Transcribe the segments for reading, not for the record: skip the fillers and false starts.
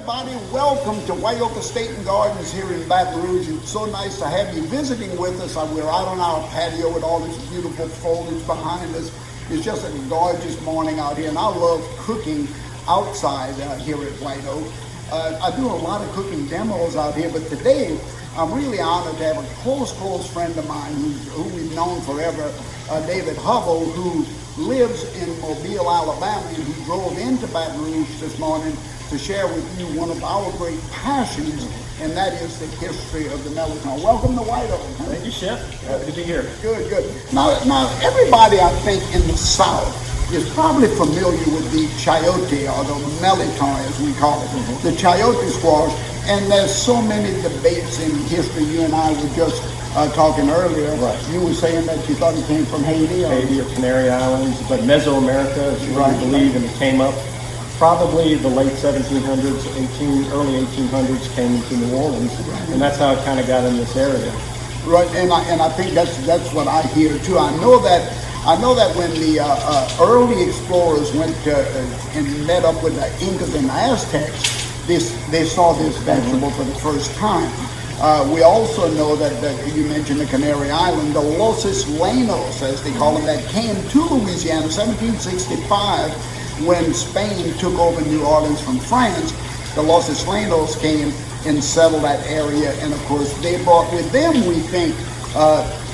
everybody. Welcome to White Oak Estate and Gardens here in Baton Rouge. It's so nice to have you visiting with us. We're out on our patio with all this beautiful foliage behind us. It's just a gorgeous morning out here, and I love cooking outside here at White Oak. I do a lot of cooking demos out here, but today I'm really honored to have a close friend of mine who we've known forever, David Hubbell, who lives in Mobile, Alabama, and he drove into Baton Rouge this morning to share with you one of our great passions, and that is the history of the Mirliton. Welcome to White Oak. Thank you, Chef. Happy to be here. Good. Now, everybody, I think, in the South is probably familiar with the Chayote, or the Mirliton, as we call it, the Chayote squash. And there's so many debates in history. You and I were just talking earlier. Right. You were saying that you thought it came from Haiti or Canary Islands, but Mesoamerica is what we believe, and it came up probably the late 1700s, early 1800s, came into New Orleans, and that's how it kind of got in this area. Right, and I think that's what I hear too. I know that when the early explorers went and met up with the Incas and Aztecs, they saw this vegetable for the first time. We also know that you mentioned the Canary Island, the Los Isleños, as they call them, that came to Louisiana in 1765 when Spain took over New Orleans from France. The Los Isleños came and settled that area, and of course they brought with them, we think,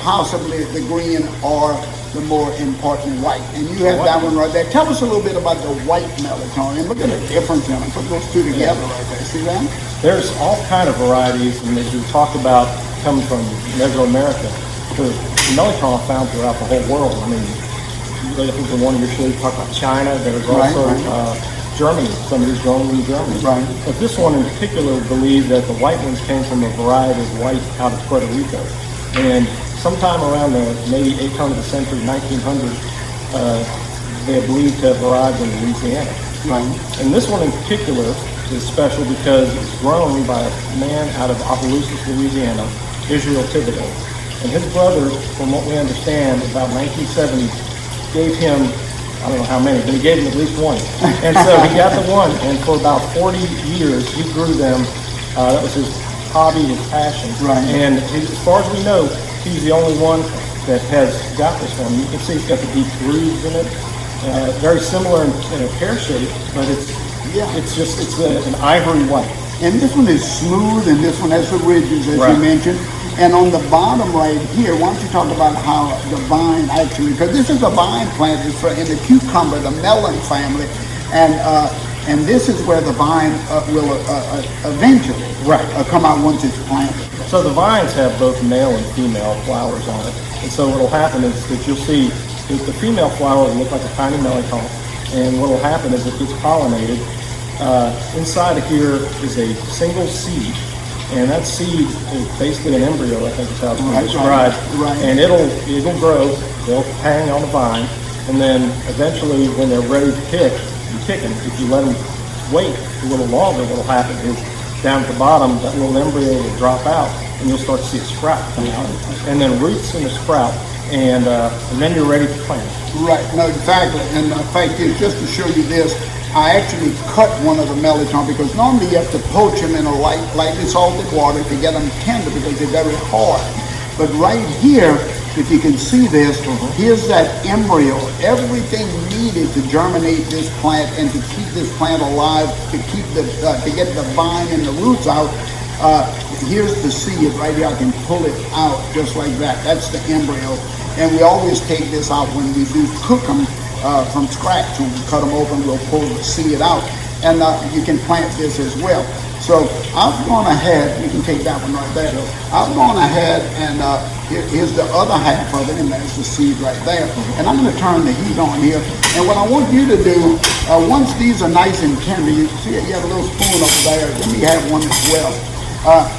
possibly the green or the more important white. And you have that one right there. Tell us a little bit about the white Mirliton, and look at the difference in them. Put those two together right there. See that? There's all kind of varieties, and as you talk about coming from Mesoamerica, the Mirliton are found throughout the whole world. I mean, I think the one you're sure you talk about China. There's also Germany. Some of these grown in Germany. Right. But this one in particular believed that the white ones came from a variety of white out of Puerto Rico, and sometime around the maybe 800th century, 1900, they are believed to have arrived in Louisiana. Right. And this one in particular is special because it's grown by a man out of Opelousas, Louisiana, Ishreal Thibodeaux. And his brother, from what we understand, about 1970, gave him, I don't know how many, but he gave him at least one. And so he got the one, and for about 40 years, he grew them. That was his hobby, his passion. Right. And as far as we know, he's the only one that has got this one. You can see it's got the deep grooves in it. Very similar in a pear shape, but it's an ivory white. And this one is smooth, and this one has the ridges, as you mentioned. And on the bottom right here, why don't you talk about how the vine actually, because this is a vine plant, it's in the cucumber, the melon family, and this is where the vine will eventually come out once it's planted. So the vines have both male and female flowers on it. And so what will happen is that you'll see the female flower will look like a tiny Mirliton, and what will happen is it gets pollinated. Inside of here is a single seed, and that seed is basically an embryo, I think is how it's described. Right. And it'll grow, they'll hang on the vine, and then eventually when they're ready to pick, you pick them. If you let them wait a little longer, what will happen is down at the bottom, that little embryo will drop out, and you'll start to see a sprout come out, and then roots in the sprout, and then you're ready to plant. Right, no, exactly. And in fact, just to show you this, I actually cut one of the Mirliton because normally you have to poach them in a lightly salted water to get them tender because they're very hard. But right here, if you can see this, here's that embryo. Everything needed to germinate this plant and to keep this plant alive, to get the vine and the roots out. Here's the seed right here. I can pull it out just like that. That's the embryo. And we always take this out when we do cook them from scratch. When we cut them open, we'll pull the seed out. And you can plant this as well. So I've gone ahead, you can take that one right there. I've gone ahead and here's the other half of it, and there's the seed right there. And I'm going to turn the heat on here. And what I want you to do, once these are nice and tender, you see you have a little spoon over there. Let me have one as well.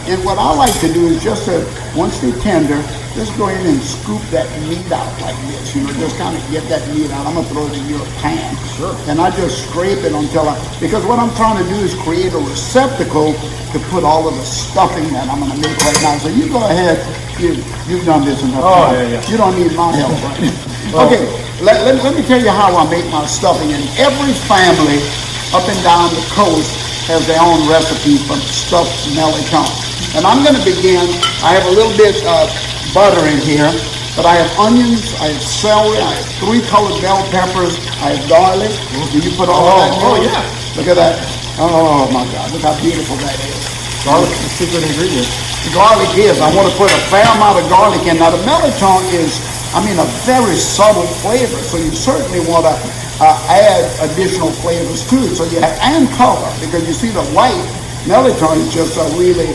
And what I like to do is just once they're tender, just go ahead and scoop that meat out like this, just kind of get that meat out. I'm going to throw it in your pan. Sure. And I just scrape it because what I'm trying to do is create a receptacle to put all of the stuffing that I'm going to make right now. So you go ahead, you've done this enough time. Yeah. You don't need my help right now. Okay, let me tell you how I make my stuffing. In every family up and down the coast has their own recipe for stuffed Mirliton. And I'm going to begin. I have a little bit of butter in here, but I have onions, I have celery, I have 3 colored bell peppers, I have garlic. Do you put all that in? Oh, yeah. Look at that. Oh my God, look how beautiful that is. Garlic is a secret ingredient. Garlic is. I want to put a fair amount of garlic in. Now the Mirliton is, a very subtle flavor, so you certainly want to add additional flavors to it. So you have, and color, because you see the white Mirliton is just really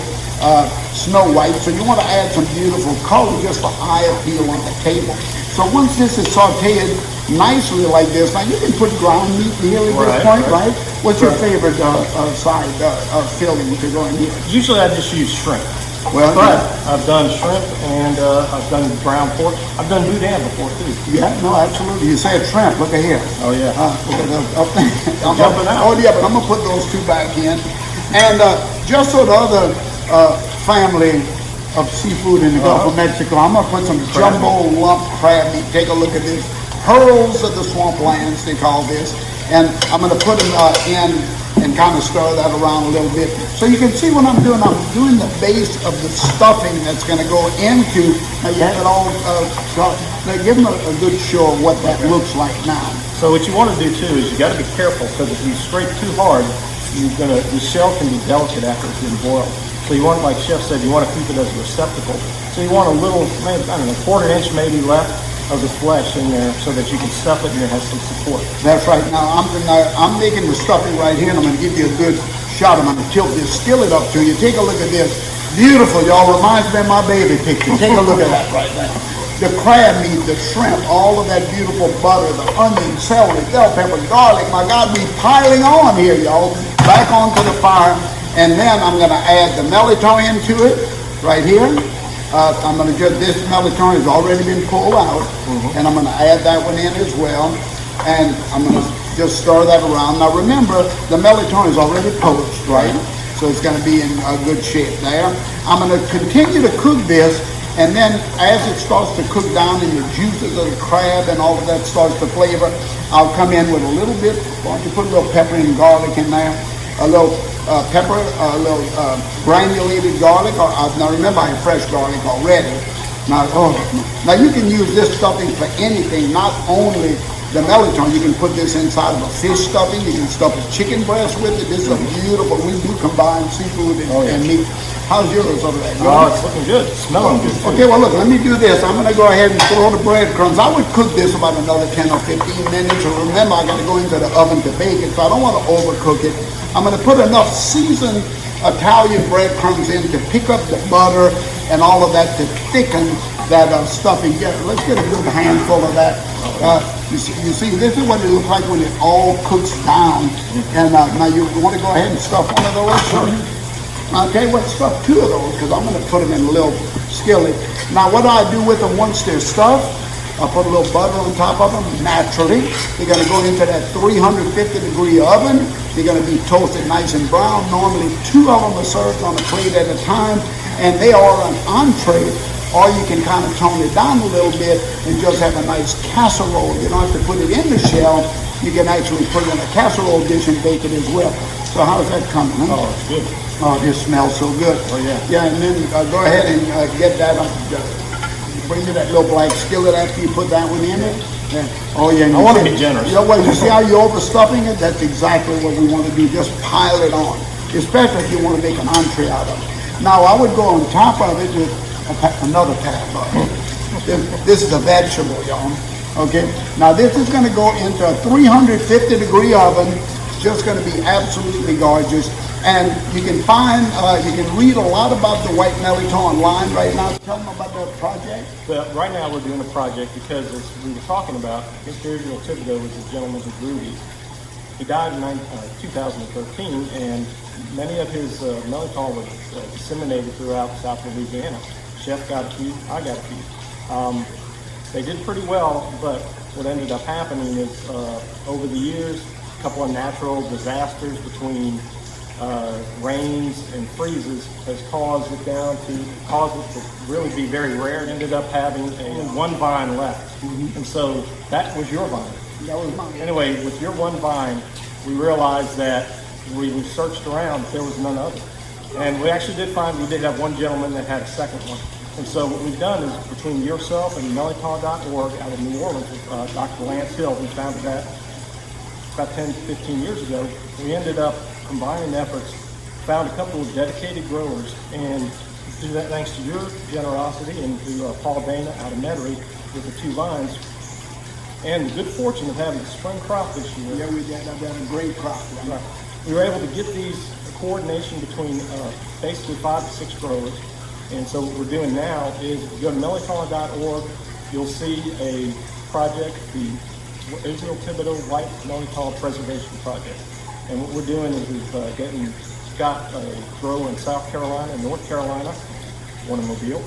snow white, so you want to add some beautiful color just for eye appeal on the table. So once this is sauteed nicely like this, now you can put ground meat here at this point, right? What's your favorite side filling to go in here? Usually I just use shrimp. Well, but I've done shrimp and I've done ground pork. I've done boudin before too. Yeah, no, absolutely. You said shrimp. Look at here. Oh yeah. Look at those. Oh yeah, but I'm gonna put those 2 back in. And just so the other family of seafood in the Gulf of Mexico, I'm gonna put some jumbo lump crab meat. Take a look at this. Pearls of the swamplands, they call this. And I'm gonna put them in and kind of stir that around a little bit. So you can see what I'm doing the base of the stuffing that's gonna go into, now you have it all, now give them a good show of what that looks like now. So what you want to do too is you got to be careful, because if you scrape too hard, the shell can be delicate after it's been boiled. So you want, like Chef said, you want to keep it as a receptacle. So you want a little, maybe, I don't know, 1/4 inch maybe left of the flesh in there, so that you can stuff it and it has some support. That's right. Now I'm making the stuffing right here, and I'm going to give you a good shot. I'm going to tilt this skillet up to you. Take a look at this. Beautiful, y'all. Reminds me of my baby picture. Take a look at that right now. The crab meat, the shrimp, all of that beautiful butter, the onion, celery, bell pepper, garlic. My God, we piling on here, y'all. Back onto the fire, and then I'm going to add the Mirliton into it right here. I'm going to just, this Mirliton has already been pulled out, and I'm going to add that one in as well, and I'm going to just stir that around. Now remember, the Mirliton is already poached, right? So it's going to be in a good shape there. I'm going to continue to cook this, and then as it starts to cook down in the juices of the crab and all of that starts to flavor, I'll come in with a little bit, why don't you put a little pepper and garlic in there, a little pepper, a little granulated garlic. Now remember, I have fresh garlic already. Now you can use this stuffing for anything, not only the Mirliton. You can put this inside of a fish stuffing. You can stuff a chicken breast with it. This is a beautiful, we do combine seafood and meat. How's yours over there? Oh, it's looking good. It's smelling good too. Okay, well look, let me do this. I'm going to go ahead and throw the breadcrumbs. I would cook this about another 10 or 15 minutes. And remember, I got to go into the oven to bake it, so I don't want to overcook it. I'm going to put enough seasoned Italian breadcrumbs in to pick up the butter and all of that to thicken that stuffing. Yeah, let's get a good handful of that. You see, this is what it looks like when it all cooks down. And now you want to go ahead and stuff one of those? Sure. I'll tell you what, stuff 2 of those, because I'm going to put them in a little skillet. Now what do I do with them once they're stuffed? I'll put a little butter on top of them, naturally. They're going to go into that 350-degree oven. They're going to be toasted nice and brown. Normally 2 of them are served on a plate at a time, and they are an entree, or you can kind of tone it down a little bit and just have a nice casserole. You don't have to put it in the shell. You can actually put it in a casserole dish and bake it as well. So how's that coming? Huh? Oh, it's good. Oh, this smells so good. Oh, yeah. Yeah, and then go ahead and get that, bring me that little black skillet after you put that one in it. Yeah. Oh, yeah. I want to be generous. You know what, you see how you're overstuffing it? That's exactly what we want to do. Just pile it on, especially if you want to make an entree out of it. Now, I would go on top of it with another pat of butter. This is a vegetable, y'all. Okay? Now, this is going to go into a 350-degree oven. It's just going to be absolutely gorgeous. And you can find, you can read a lot about the white Mirliton online right now. Tell them about that project. Well, right now we're doing a project because, as we were talking about, Ishreal Thibodeaux was the gentleman who grew these. He died in 2013, and many of his Mirliton were disseminated throughout South Louisiana. Chef got a few, I got a few. They did pretty well, but what ended up happening is over the years, a couple of natural disasters between rains and freezes has caused it to really be very rare. It ended up having one vine left. And so that was your vine. That was mine. Anyway, with your one vine, we realized that we searched around, there was none other. And we actually did have one gentleman that had a second one. And so what we've done is between yourself and Mirliton.org out of New Orleans with Dr. Lance Hill, we founded that about 10, 15 years ago. We ended up combining efforts, found a couple of dedicated growers, and do that thanks to your generosity and to Paul Dana out of Metairie with the 2 vines. And the good fortune of having a spring crop this year. Yeah, we did. I've got a great crop. Right. We were able to get these coordination between basically 5 to 6 growers. And so what we're doing now is if you go to Mirliton.org, you'll see a project, the Ishreal Thibodeaux White Mirliton Preservation Project. And what we're doing is we've got a grower in South Carolina, North Carolina, one in Mobile,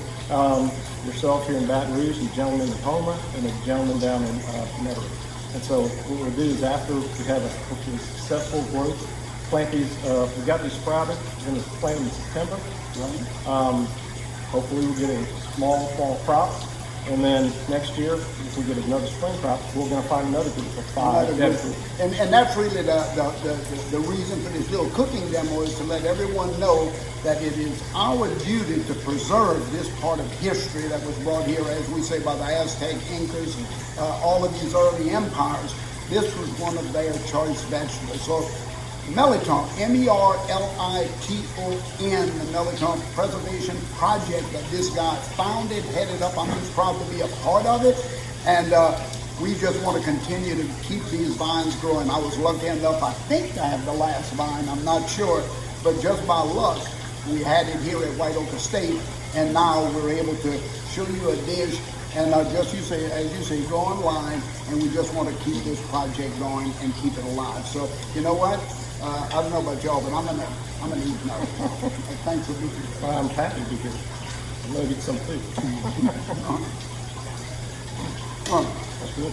yourself here in Baton Rouge, and a gentleman in Houma, and a gentleman down in Metairie. And so what we'll do is after we have a hopefully successful growth, plant these, we got these sprouted, we're going to plant them in September. Right. Hopefully we'll get a small fall crop. And then next year, if we get another spring crop, we're going to find another group of 5. And that's really the reason for this little cooking demo is to let everyone know that it is our duty to preserve this part of history that was brought here, as we say, by the Aztec, Incas, all of these early empires. This was one of their choice vegetables. So Mirliton, Merliton, the Mirliton Preservation Project that this guy founded, headed up. I'm just proud to be a part of it. And we just want to continue to keep these vines growing. I was lucky enough, I think I have the last vine, I'm not sure, but just by luck, we had it here at White Oak Estate, and now we're able to show you a dish. And as you say, go online, and we just want to keep this project going and keep it alive. So, you know what? I don't know about y'all, but I'm gonna eat now. Thanks for being here. Well, I'm happy to be here. I'm gonna get some too. That's good.